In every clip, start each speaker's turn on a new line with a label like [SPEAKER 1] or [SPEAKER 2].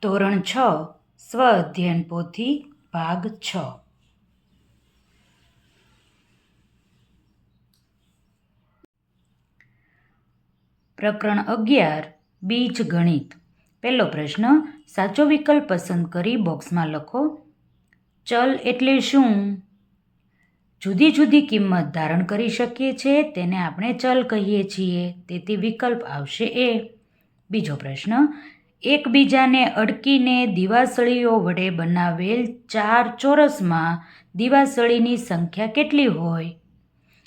[SPEAKER 1] ધોરણ 6 સ્વ અધ્યયન પોથી ભાગ 6 પ્રકરણ 11 બીજ ગણિત। પહેલો પ્રશ્ન, સાચો વિકલ્પ પસંદ કરી બોક્સમાં લખો। ચલ એટલે શું? જુદી જુદી કિંમત ધારણ કરી શકીએ છીએ તેને આપણે ચલ કહીએ છીએ, તેથી વિકલ્પ આવશે એ। બીજો પ્રશ્ન, એકબીજાને અડકીને દિવાસળીઓ વડે બનાવેલ 4 ચોરસમાં દિવાસળીની સંખ્યા કેટલી હોય?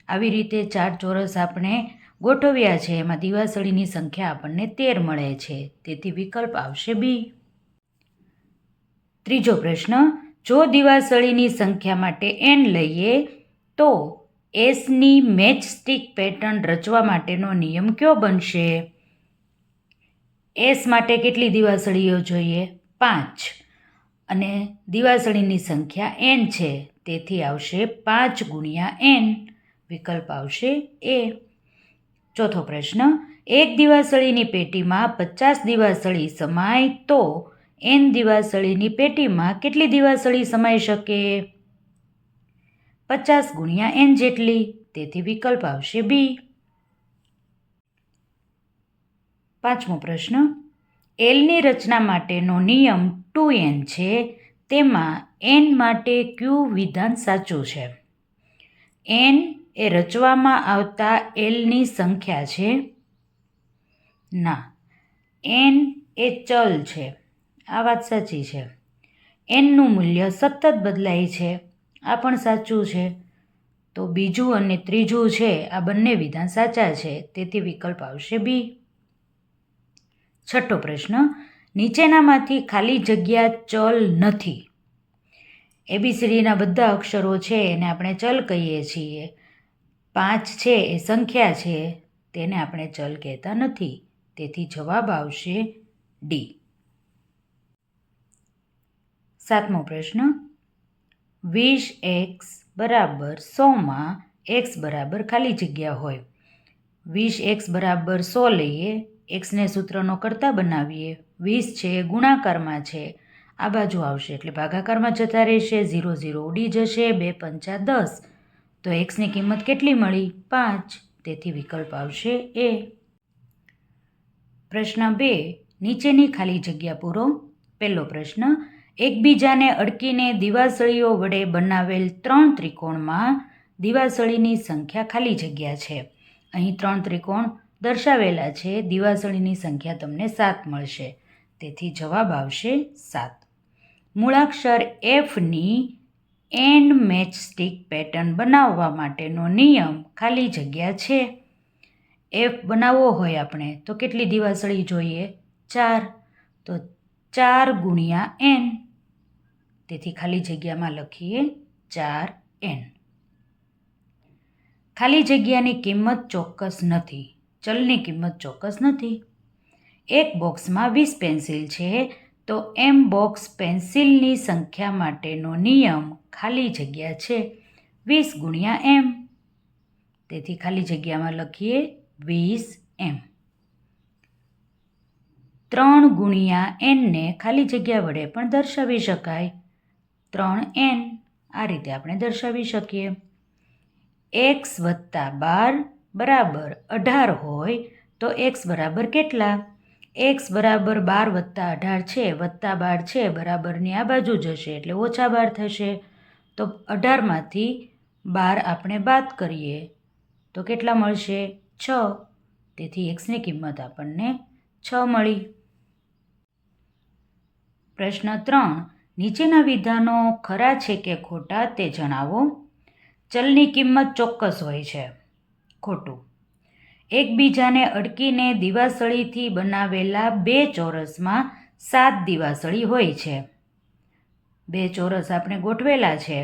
[SPEAKER 1] આવી રીતે 4 ચોરસ આપણે ગોઠવ્યા છે, એમાં દિવાસળીની સંખ્યા આપણને 13 મળે છે, તેથી વિકલ્પ આવશે બી। ત્રીજો પ્રશ્ન, જો દિવાસળીની સંખ્યા માટે n લઈએ તો એસની મેચ સ્ટિક પેટર્ન રચવા માટેનો નિયમ કયો બનશે? એસ માટે કેટલી દિવાસળીઓ જોઈએ? 5, અને દિવાસળીની સંખ્યા n છે, તેથી આવશે 5 ગુણ્યા n, વિકલ્પ આવશે એ। ચોથો પ્રશ્ન, એક દિવાસળીની પેટીમાં 50 દિવાસળી સમાય તો n દિવાસળીની પેટીમાં કેટલી દિવાસળી સમાઈ શકે? 50 ગુણ્યા n જેટલી, તેથી વિકલ્પ આવશે બી। પાંચમો પ્રશ્ન, એલની રચના માટેનો નિયમ 2n છે, તેમાં n માટે કયું વિધાન સાચું છે? n એ રચવામાં આવતા એલની સંખ્યા છે? ના, n એ ચલ છે, આ વાત સાચી છે। nનું મૂલ્ય સતત બદલાય છે, આ પણ સાચું છે, તો બીજું અને ત્રીજું છે આ બંને વિધાન સાચા છે, તેથી વિકલ્પ આવશે બી। છઠ્ઠો પ્રશ્ન, નીચેનામાંથી ખાલી જગ્યા ચલ નથી। ABCDના બધા અક્ષરો છે એને આપણે ચલ કહીએ છીએ। 5 છે એ સંખ્યા છે, તેને આપણે ચલ કહેતા નથી, તેથી જવાબ આવશે ડી। સાતમો પ્રશ્ન, 20x બરાબર 100માં x બરાબર ખાલી જગ્યા હોય। 20x બરાબર 100 લઈએ, xને સૂત્રનો કરતા બનાવીએ, 20 છે ગુણાકારમાં છે, આ બાજુ આવશે એટલે ભાગાકારમાં જતા રહેશે, 0 0 ઉડી જશે, 2 પંચા 10, તો xની કિંમત કેટલી મળી? 5, તેથી વિકલ્પ આવશે એ। પ્રશ્ન 2, નીચેની ખાલી જગ્યા પૂરો। પહેલો પ્રશ્ન, એકબીજાને અડકીને દિવાસળીઓ વડે બનાવેલ 3 ત્રિકોણમાં દિવાસળીની સંખ્યા ખાલી જગ્યા છે। અહીં 3 ત્રિકોણ દર્શાવેલા છે, દિવાસળીની સંખ્યા તમને 7 મળશે, તેથી જવાબ આવશે 7। મૂળાક્ષર Fની n મેચ સ્ટિક પેટર્ન બનાવવા માટેનો નિયમ ખાલી જગ્યા છે। F બનાવવો હોય આપણે તો કેટલી દિવાસળી જોઈએ? 4, તો 4 ગુણ્યા n, તેથી ખાલી જગ્યામાં લખીએ 4n। ખાલી જગ્યાની કિંમત ચોક્કસ નથી, ચલની કિંમત ચોક્કસ નથી। એક બોક્સમાં 20 પેન્સિલ છે, તો m બોક્સ પેન્સિલની સંખ્યા માટેનો નિયમ ખાલી જગ્યા છે 20 ગુણ્યા m, તેથી ખાલી જગ્યામાં લખીએ 20m। 3 ગુણ્યા n ને ખાલી જગ્યા વડે પણ દર્શાવી શકાય, 3n, આ રીતે આપણે દર્શાવી શકીએ। x + 12 બરાબર 18 હોય તો x બરાબર કેટલા? x બરાબર 12 + 18 છે, વત્તા 12 છે, બરાબરની આ બાજુ જશે એટલે ઓછા 12 થશે, તો 18માંથી 12 આપણે બાદ કરીએ તો કેટલા મળશે? 6, તેથી xની કિંમત આપણને 6 મળી। પ્રશ્ન 3, નીચેના વિધાનો ખરા છે કે ખોટા તે જણાવો। ચલની કિંમત ચોક્કસ હોય છે, ખોટું। એકબીજાને અડકીને દિવાસળીથી બનાવેલા 2 ચોરસમાં 7 દિવાસળી હોય છે। 2 ચોરસ આપણે ગોઠવેલા છે,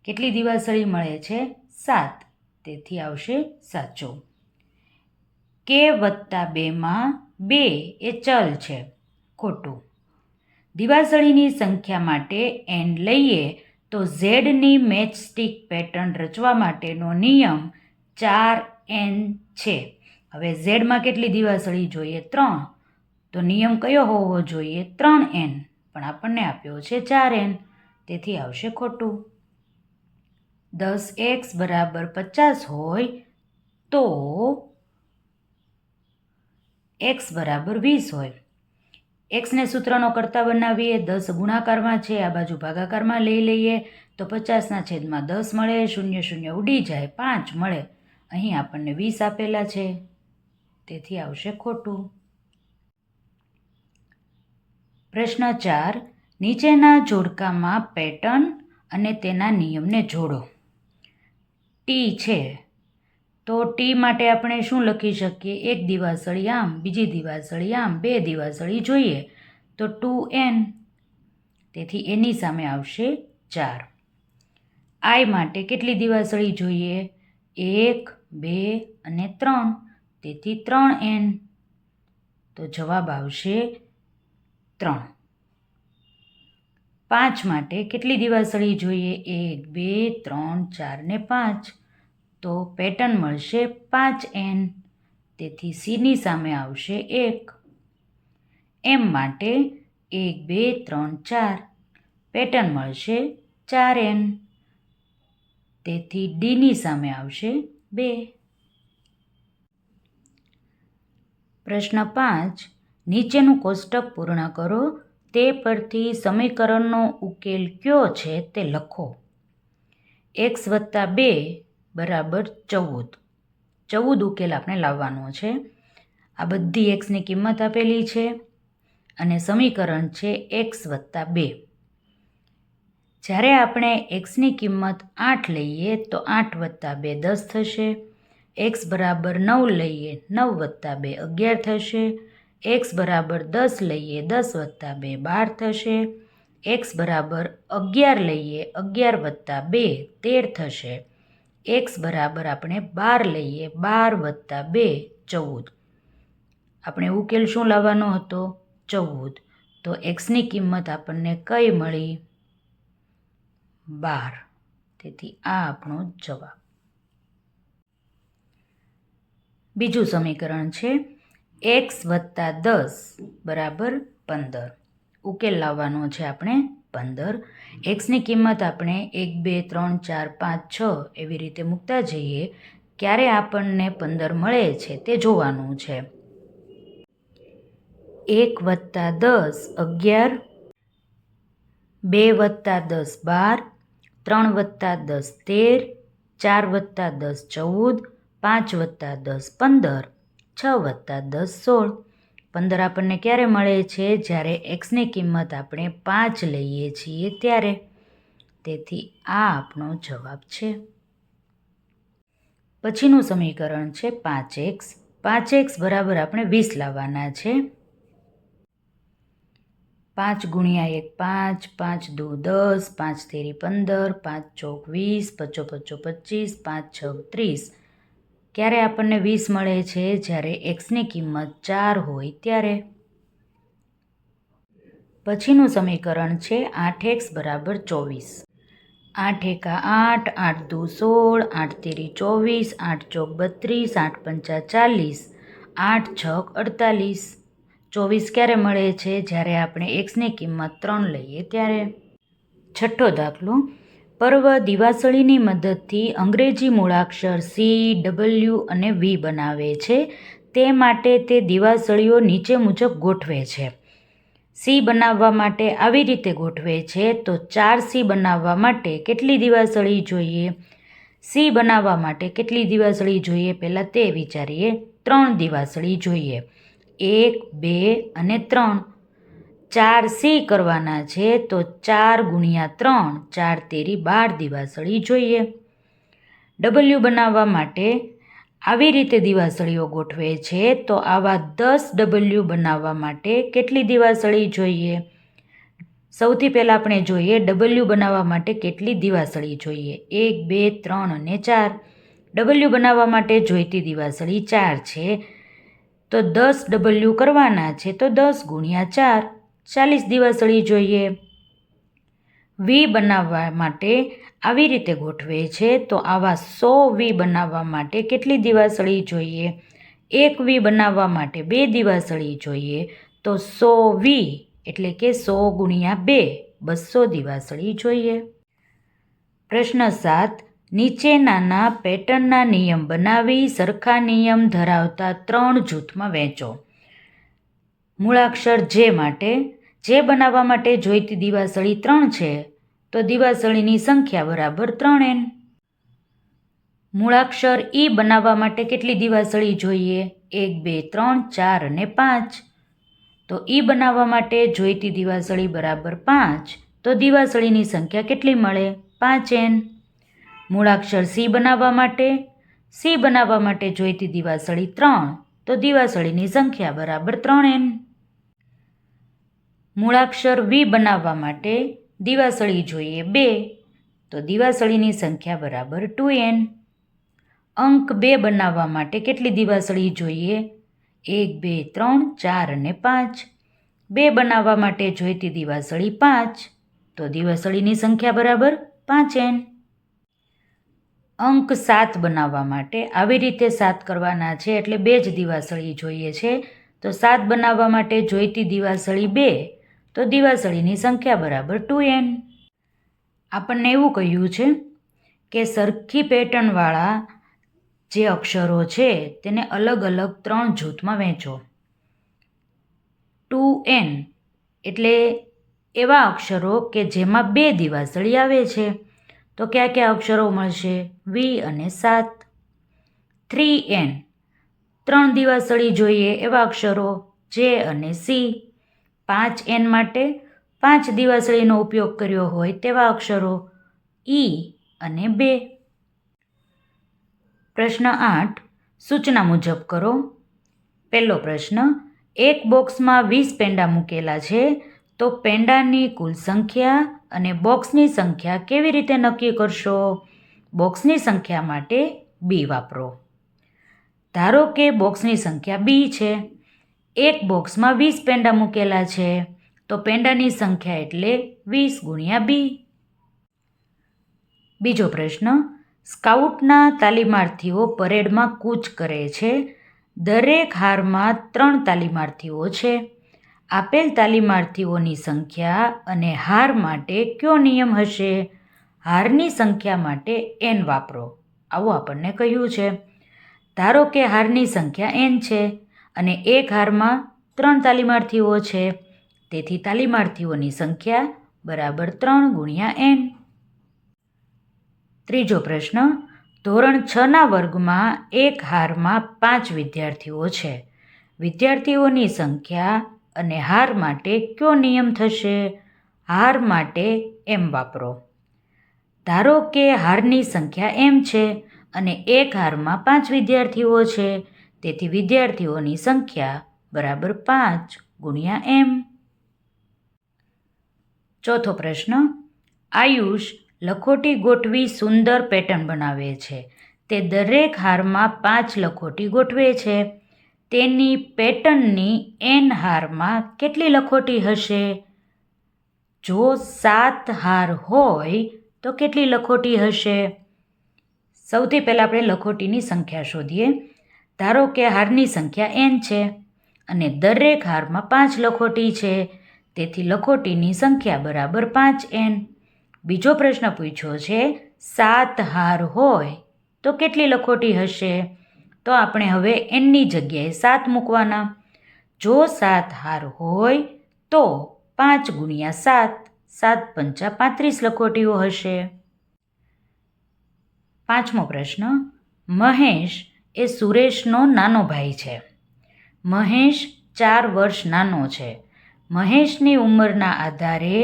[SPEAKER 1] કેટલી દિવાસળી મળે છે? 7, તેથી આવશે સાચું। k + 2માં 2 એ ચલ છે, ખોટું। દિવાસળીની સંખ્યા માટે n લઈએ તો ઝેડની મેચ સ્ટિક પેટર્ન રચવા માટેનો નિયમ 4n છે। હવે ઝેડમાં કેટલી દિવાસળી જોઈએ? 3, તો નિયમ કયો હોવો જોઈએ? 3n, પણ આપણને આપ્યો છે 4n, તેથી આવશે ખોટું. 10x બરાબર 50 હોય તો x બરાબર 20 હોય. એક્સને સૂત્રનો કરતા બનાવીએ, 10 ગુણાકારમાં છે, આ બાજુ ભાગાકારમાં લઈ લઈએ તો 50/10 મળે, 0 0 ઉડી જાય, 5 મળે. અહીં આપણને 20 આપેલા છે, તેથી આવશે ખોટું. પ્રશ્ન 4, નીચેના જોડકામાં પેટર્ન અને તેના નિયમને જોડો. ટી છે તો ટી માટે આપણે શું લખી શકીએ? એક દિવાસળી આમ, બીજી દિવાસળી આમ, બે દિવાસળી જોઈએ તો 2n, તેથી એની સામે આવશે 4. આઈ માટે કેટલી દિવાસળી જોઈએ? 1, 2 અને 3, તેથી 3n, તો જવાબ આવશે 3. 5 માટે કેટલી દિવાસળી જોઈએ? 1, 2, 3, 4 ને 5, તો પેટર્ન મળશે 5n, તેથી સીની સામે આવશે 1. એમ માટે 1, 2, 3, 4, પેટર્ન મળશે 4n, તેથી ડીની સામે આવશે 2. પ્રશ્ન 5, નીચેનું કોષ્ટક પૂર્ણ કરો, તે પરથી સમીકરણનો ઉકેલ કયો છે તે લખો. x + 2 બરાબર 14. 14 ઉકેલ આપણે લાવવાનો છે. આ બધી એક્સની કિંમત આપેલી છે અને સમીકરણ છે x + 2. જ્યારે આપણે એક્સની કિંમત 8 લઈએ તો 8 + 2 10 થશે. x બરાબર 9 લઈએ, 9 + 2 11 થશે. x બરાબર 10 લઈએ, 10 + 2 12 થશે. x બરાબર 11 લઈએ, 11 + 2 13 થશે. x બરાબર આપણે 12 લઈએ, 12 + 2 14. આપણે ઉકેલ શું લાવવાનો હતો? 14. તો એક્સની કિંમત આપણને કઈ મળી? 12. તેથી આ આપણો જવાબ. બીજું સમીકરણ છે x + 10 બરાબર 15. ઉકેલ લાવવાનો છે આપણે 15. એક્સની કિંમત આપણે 1, 2, 3, 4, 5, 6 એવી રીતે મૂકતા જઈએ, ક્યારે આપણને 15 મળે છે તે જોવાનું છે. 1 + 10 11, 2 + 10 12, 3 + 10 13, 4 + 10 14, 5 + 10 15, 6 + 10 16. 15 આપણને ક્યારે મળે છે? જ્યારે એક્સની કિંમત આપણે 5 લઈએ છીએ ત્યારે. તેથી આ આપણો જવાબ છે. પછીનું સમીકરણ છે 5x. 5x બરાબર આપણે 20 લાવવાના છે. 5 × 1 5, 5 × 2 10, 5 × 3 15, 5 × 4 20, 5 × 5 25, 5 × 6 30. ક્યારે આપણને 20 મળે છે? જ્યારે એક્સની કિંમત 4 હોય ત્યારે. પછીનું સમીકરણ છે 8x બરાબર 24. 8 × 1 8, 8 × 2 16, 8 × 3 24, 8 × 4 32, 8 × 5 40, 8 × 6 48. 24 ક્યારે મળે છે? જ્યારે આપણે એક્સની કિંમત 3 લઈએ ત્યારે. છઠ્ઠો દાખલો, પર્વ દિવાસળીની મદદથી અંગ્રેજી મૂળાક્ષર C, W અને V બનાવે છે. તે માટે તે દિવાસળીઓ નીચે મુજબ ગોઠવે છે. C બનાવવા માટે આવી રીતે ગોઠવે છે તો 4C બનાવવા માટે કેટલી દિવાસળી જોઈએ? C બનાવવા માટે કેટલી દિવાસળી જોઈએ? પહેલાં તે વિચારીએ. 3 દિવાસળી જોઈએ. 1, 2 અને 3. 4C કરવાના છે તો 4 × 3, 4 તેરી 12 દિવાસળી જોઈએ. W બનાવવા માટે આવી રીતે દિવાસળીઓ ગોઠવે છે તો આવા 10 W બનાવવા માટે કેટલી દિવાસળી જોઈએ? સૌથી પહેલાં આપણે જોઈએ W બનાવવા માટે કેટલી દિવાસળી જોઈએ. 1, 2, 3 અને 4. W બનાવવા માટે જોઈતી દિવાસળી 4 છે. તો 10 W કરવાના છે તો 10 × 4, 40 દિવાસળી જોઈએ. V બનાવવા માટે આવી રીતે ગોઠવે છે તો આવા 100 V બનાવવા માટે કેટલી દિવાસળી જોઈએ? 1 V બનાવવા માટે 2 દિવાસળી જોઈએ. તો 100 એટલે કે 100 ગુણ્યા 2 200 દિવાસળી જોઈએ. પ્રશ્ન 7. નીચેનાના પેટર્નના નિયમ બનાવી સરખા નિયમ ધરાવતા 3 જૂથમાં વહેંચો. મૂળાક્ષર જે માટે જે બનાવવા માટે જોઈતી દિવાસળી 3 છે તો દિવાસળીની સંખ્યા બરાબર 3n. મૂળાક્ષર ઈ બનાવવા માટે કેટલી દિવાસળી જોઈએ? 1 2 3 4 અને 5. તો ઈ બનાવવા માટે જોઈતી દિવાસળી બરાબર 5. તો દિવાસળીની સંખ્યા કેટલી મળે? 5n. મૂળાક્ષર સી બનાવવા માટે જોઈતી દિવાસળી 3. તો દિવાસળીની સંખ્યા બરાબર 3n. મૂળાક્ષર વી બનાવવા માટે દિવાસળી જોઈએ 2. તો દિવાસળીની સંખ્યા બરાબર 2n. અંક 2 બનાવવા માટે કેટલી દિવાસળી જોઈએ? 1 2 3 4 અને 5. 2 બનાવવા માટે જોઈતી દિવાસળી 5. તો દિવાસળીની સંખ્યા બરાબર 5n. અંક 7 બનાવવા માટે આવી રીતે 7 કરવાના છે એટલે 2 જ દિવાસળી જોઈએ છે. તો 7 બનાવવા માટે જોઈતી દિવાસળી 2. તો દિવાસળીની સંખ્યા બરાબર 2n. આપણને એવું કહ્યું છે કે સરખી પેટર્નવાળા જે અક્ષરો છે તેને અલગ અલગ 3 જૂથમાં વહેંચો. 2n એટલે એવા અક્ષરો કે જેમાં 2 દિવાસળી આવે છે. તો કયા કયા અક્ષરો મળશે? વી અને 7. 3n 3 દિવાસળી જોઈએ એવા અક્ષરો જે અને સી. 5n માટે 5 દિવાસળીનો ઉપયોગ કર્યો હોય તેવા અક્ષરો ઈ અને 2. પ્રશ્ન 8. સૂચના મુજબ કરો. પહેલો પ્રશ્ન. એક બોક્સમાં 20 પેંડા મૂકેલા છે તો પેંડાની કુલ સંખ્યા અને બોક્સની સંખ્યા કેવી રીતે નક્કી કરશો? બોક્સની સંખ્યા માટે બી વાપરો. ધારો કે બોક્સની સંખ્યા બી છે. એક બોક્સમાં 20 પેંડા મૂકેલા છે તો પેંડાની સંખ્યા એટલે 20 ગુણ્યા બી. બીજો પ્રશ્ન. સ્કાઉટના તાલીમાર્થીઓ પરેડમાં કૂચ કરે છે. દરેક હારમાં 3 તાલીમાર્થીઓ છે. આપેલ તાલીમાર્થીઓની સંખ્યા અને હાર માટે કયો નિયમ હશે? હારની સંખ્યા માટે n વાપરો. આવું આપણને કહ્યું છે. ધારો કે હારની સંખ્યા n છે અને એક હારમાં 3 તાલીમાર્થીઓ છે. તેથી તાલીમાર્થીઓની સંખ્યા બરાબર 3 ગુણ્યા n. ત્રીજો પ્રશ્ન. ધોરણ 6ના વર્ગમાં એક હારમાં 5 વિદ્યાર્થીઓ છે. વિદ્યાર્થીઓની સંખ્યા અને હાર માટે કયો નિયમ થશે? હાર માટે m વાપરો. ધારો કે હારની સંખ્યા m છે અને એક હારમાં 5 વિદ્યાર્થીઓ છે. તેથી વિદ્યાર્થીઓની સંખ્યા બરાબર 5 ગુણ્યા m. ચોથો પ્રશ્ન. આયુષ લખોટી ગોઠવી સુંદર પેટર્ન બનાવે છે. તે દરેક હારમાં 5 લખોટી ગોઠવે છે. તેની પેટર્નની n હારમાં કેટલી લખોટી હશે? જો 7 હાર હોય તો કેટલી લખોટી હશે? સૌથી પહેલાં આપણે લખોટીની સંખ્યા શોધીએ. ધારો કે હારની સંખ્યા n છે અને દરેક હારમાં 5 લખોટી છે. તેથી લખોટીની સંખ્યા બરાબર 5n. બીજો પ્રશ્ન પૂછ્યો છે 7 હાર હોય તો કેટલી લખોટી હશે? તો આપણે હવે nની જગ્યાએ 7 મૂકવાના. જો 7 હાર હોય તો 5 ગુણ્યા 7 7 પંચા 35 લખોટીઓ હશે. પાંચમો પ્રશ્ન. મહેશ એ સુરેશનો નાનો ભાઈ છે. મહેશ 4 વર્ષ નાનો છે. મહેશની ઉંમરના આધારે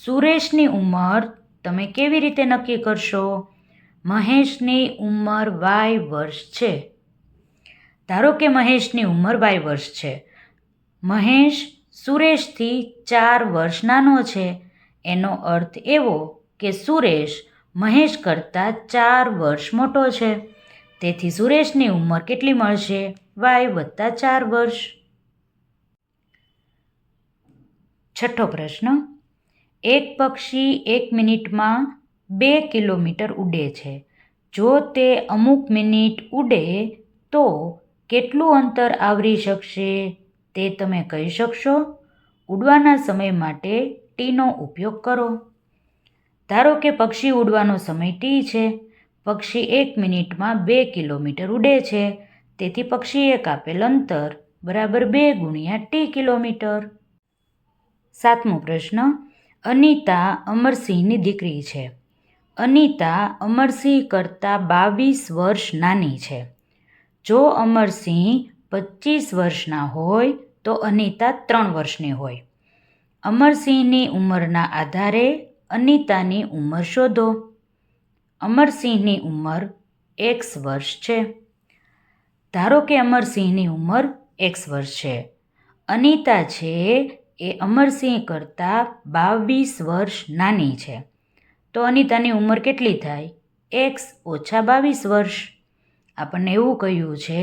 [SPEAKER 1] સુરેશની ઉંમર તમે કેવી રીતે નક્કી કરશો? મહેશની ઉંમર y વર્ષ છે. ધારો કે મહેશની ઉંમર y વર્ષ છે. મહેશ સુરેશથી 4 વર્ષ નાનો છે. એનો અર્થ એવો કે સુરેશ મહેશ કરતાં 4 વર્ષ મોટો છે. તેથી સુરેશની ઉંમર કેટલી મળશે? y વત્તા 4 વર્ષ. છઠ્ઠો પ્રશ્ન. એક પક્ષી 1 મિનિટમાં 2 કિલોમીટર ઉડે છે. જો તે અમુક મિનિટ ઉડે તો કેટલું અંતર આવરી શકશે? તે તમે કહી શકશો? ઉડવાના સમય માટે ટીનો ઉપયોગ કરો. ધારો કે પક્ષી ઉડવાનો સમય ટી છે. પક્ષી 1 મિનિટમાં 2 કિલોમીટર ઉડે છે. તેથી પક્ષીએ કાપેલ અંતર બરાબર 2 ગુણ્યા ટી કિલોમીટર. 7મો પ્રશ્ન. અનિતા અમરસિંહની દીકરી છે. અનિતા અમરસિંહ કરતાં 22 વર્ષ નાની છે. જો અમરસિંહ 25 વર્ષના હોય તો અનિતા 3 વર્ષની હોય. અમરસિંહની ઉંમરના આધારે અનિતાની ઉંમર શોધો. અમરસિંહની ઉંમર x વર્ષ છે. ધારો કે અમરસિંહની ઉંમર x વર્ષ છે. અનિતા છે એ અમરસિંહ કરતાં 22 વર્ષ નાની છે. તો અનિતાની ઉંમર કેટલી થાય? x ઓછા 22 વર્ષ. આપણને એવું કહ્યું છે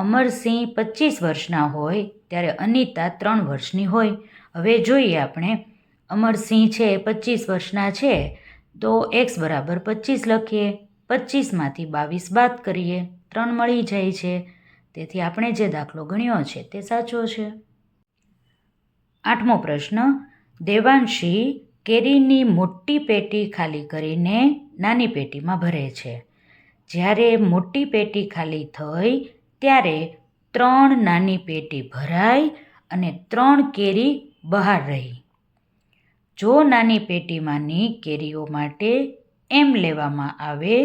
[SPEAKER 1] અમરસિંહ 25 વર્ષના હોય ત્યારે અનિતા 3 વર્ષની હોય. હવે જોઈએ આપણે, અમરસિંહ છે 25 વર્ષના છે તો x બરાબર 25 લખીએ. 25માંથી 22 બાદ કરીએ, 3 મળી જાય છે. તેથી આપણે જે દાખલો ગણ્યો છે તે સાચો છે. 8મો પ્રશ્ન. દેવાંશી કેરીની મોટી પેટી ખાલી કરીને નાની પેટીમાં ભરે છે. જ્યારે મોટી પેટી ખાલી થઈ ત્યારે 3 નાની પેટી ભરાઈ અને 3 કેરી બહાર રહી. જો નાની પેટીમાંની કેરીઓ માટે m લેવામાં આવે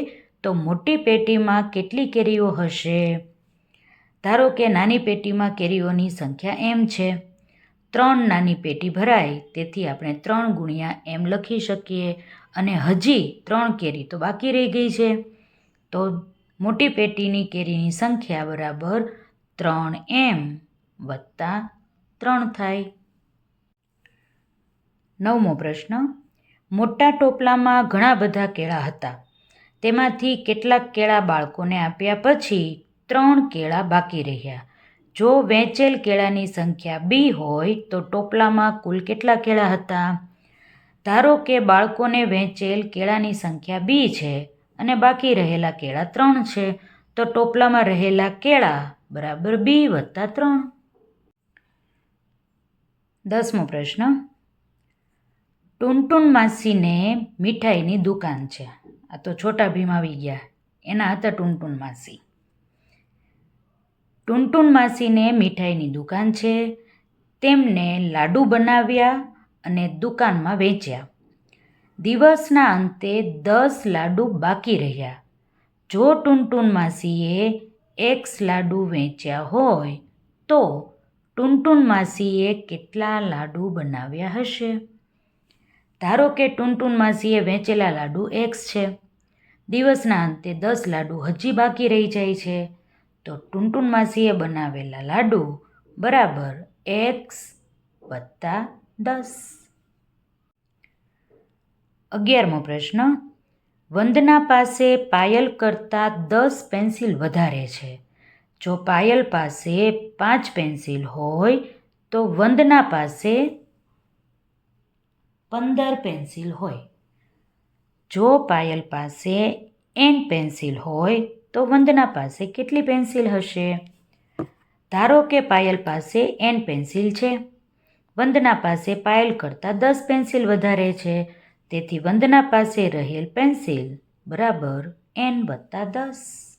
[SPEAKER 1] તો મોટી પેટીમાં કેટલી કેરીઓ હશે? ધારો કે નાની પેટીમાં કેરીઓની સંખ્યા m છે. 3 નાની પેટી ભરાય તેથી આપણે 3 ગુણ્યા m લખી શકીએ અને હજી 3 કેરી તો બાકી રહી ગઈ છે. તો મોટી પેટીની કેરીની સંખ્યા બરાબર 3m વત્તા 3 થાય. 9મો પ્રશ્ન. મોટા ટોપલામાં ઘણા બધા કેળા હતા. તેમાંથી કેટલાક કેળા બાળકોને આપ્યા પછી 3 કેળા બાકી રહ્યા. જો વેચેલ કેળાની સંખ્યા b હોય તો ટોપલામાં કુલ કેટલા કેળા હતા? ધારો કે બાળકોને વેચેલ કેળાની સંખ્યા b છે અને બાકી રહેલા કેળા 3 છે. તો ટોપલામાં રહેલા કેળા બરાબર b વત્તા 3. 10મો પ્રશ્ન. ટુનટુન માસીને મીઠાઈની દુકાન છે. આ તો છોટા ભીમ આવી ગયા, એના હતા ટુનટુન માસી. ટુનટુન માસીને મીઠાઈની દુકાન છે. તેમને લાડુ બનાવ્યા અને દુકાનમાં વેચ્યા. દિવસના અંતે 10 લાડુ બાકી રહ્યા. જો ટુનટુન માસીએ x લાડુ વેચ્યા હોય તો ટુનટુન માસીએ કેટલા લાડુ બનાવ્યા હશે? ધારો કે ટુનટુન માસીએ વેચેલા લાડુ x છે. દિવસના અંતે 10 લાડુ હજી બાકી રહી જાય છે. તો ટુનટુન માસીએ બનાવેલા લાડુ બરાબર x વત્તા 10. 11મો પ્રશ્ન. વંદના પાસે પાયલ કરતાં 10 પેન્સિલ વધારે છે. જો પાયલ પાસે 5 પેન્સિલ હોય તો વંદના પાસે 15 પેન્સિલ હોય. જો પાયલ પાસે n પેન્સિલ હોય તો વંદના પાસે કેટલી પેન્સિલ હશે? ધારો કે પાયલ પાસે n પેન્સિલ છે. વંદના પાસે પાયલ કરતાં 10 પેન્સિલ વધારે છે. તેથી વંદના પાસે રહેલ પેન્સિલ બરાબર n વત્તા 10.